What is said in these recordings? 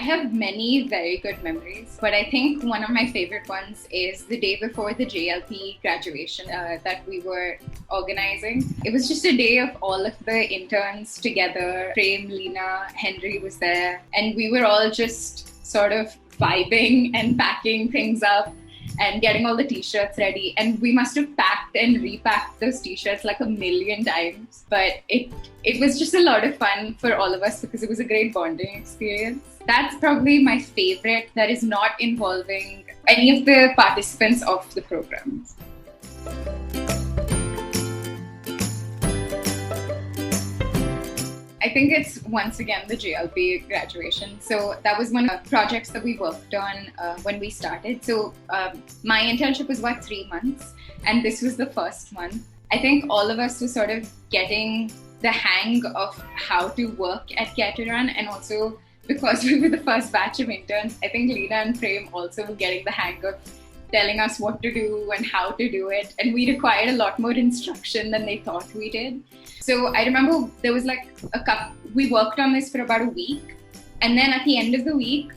I have many very good memories, but I think one of my favorite ones is the day before the JLP graduation that we were organizing. It was just a day of all of the interns together. Prem, Leena, Henry was there, and we were all just sort of vibing and packing things up and getting all the t-shirts ready. And we must have packed and repacked those t-shirts like a million times. But it was just a lot of fun for all of us because it was a great bonding experience. That's probably my favorite that is not involving any of the participants of the programs. I think it's once again the JLP graduation. So that was one of the projects that we worked on when we started. So my internship was about 3 months, and this was the first one. I think all of us were sort of getting the hang of how to work at Keteran, and also because we were the first batch of interns, I think Leena and Prem also were getting the hang of telling us what to do and how to do it. And we required a lot more instruction than they thought we did. So I remember there was like we worked on this for about a week. And then at the end of the week,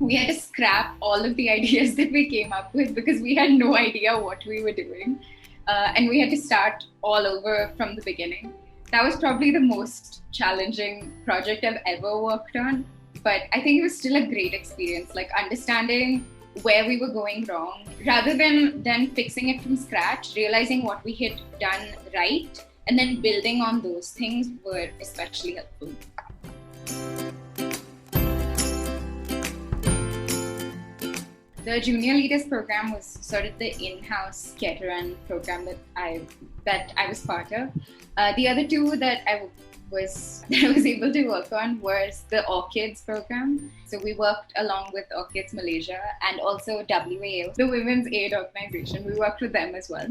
we had to scrap all of the ideas that we came up with because we had no idea what we were doing. And we had to start all over from the beginning. That was probably the most challenging project I've ever worked on. But I think it was still a great experience, like understanding where we were going wrong, rather than fixing it from scratch, realizing what we had done right, and then building on those things were especially helpful. The Junior Leaders program was sort of the in-house Keteran program that I was part of. The other two that I was able to work on was the Orchids program. So we worked along with Orchids Malaysia and also WAO, the Women's Aid Organization. We worked with them as well.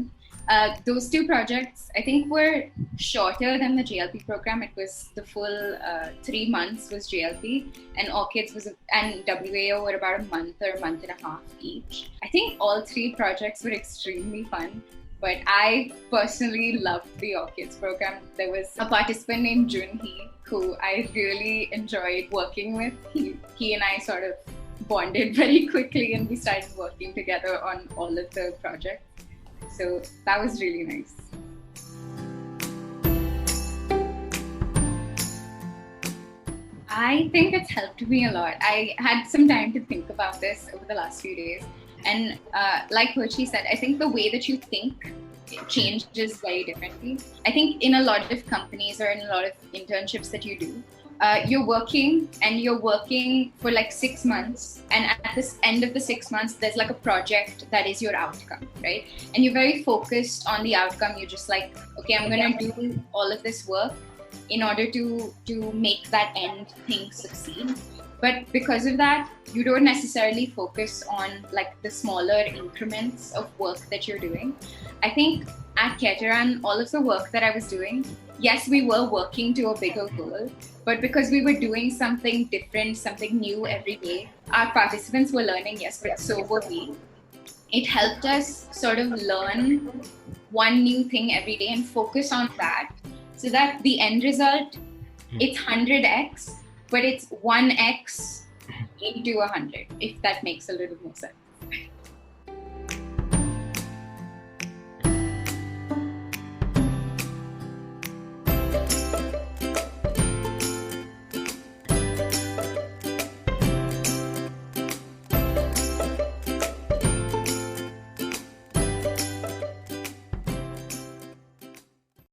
Those two projects, I think, were shorter than the JLP program. It was the full 3 months was JLP, and Orchids and WAO were about a month or a month and a half each. I think all three projects were extremely fun. But I personally loved the Orchids program. There was a participant named Junhee who I really enjoyed working with. He and I sort of bonded very quickly, and we started working together on all of the projects. So that was really nice. I think it's helped me a lot. I had some time to think about this over the last few days. And like Hochi said, I think the way that you think changes very differently. I think in a lot of companies or in a lot of internships that you do, you're working for like 6 months. And at this end of the 6 months, there's like a project that is your outcome, right? And you're very focused on the outcome. You're just like, okay, I'm going to do all of this work in order to make that end thing succeed. But because of that, you don't necessarily focus on like the smaller increments of work that you're doing. I think at Keteran, all of the work that I was doing, yes, we were working to a bigger goal, but because we were doing something different, something new every day, our participants were learning, yes, but so were we. It helped us sort of learn one new thing every day and focus on that, so that the end result, it's 100x, but it's 1x into 100, if that makes a little more sense.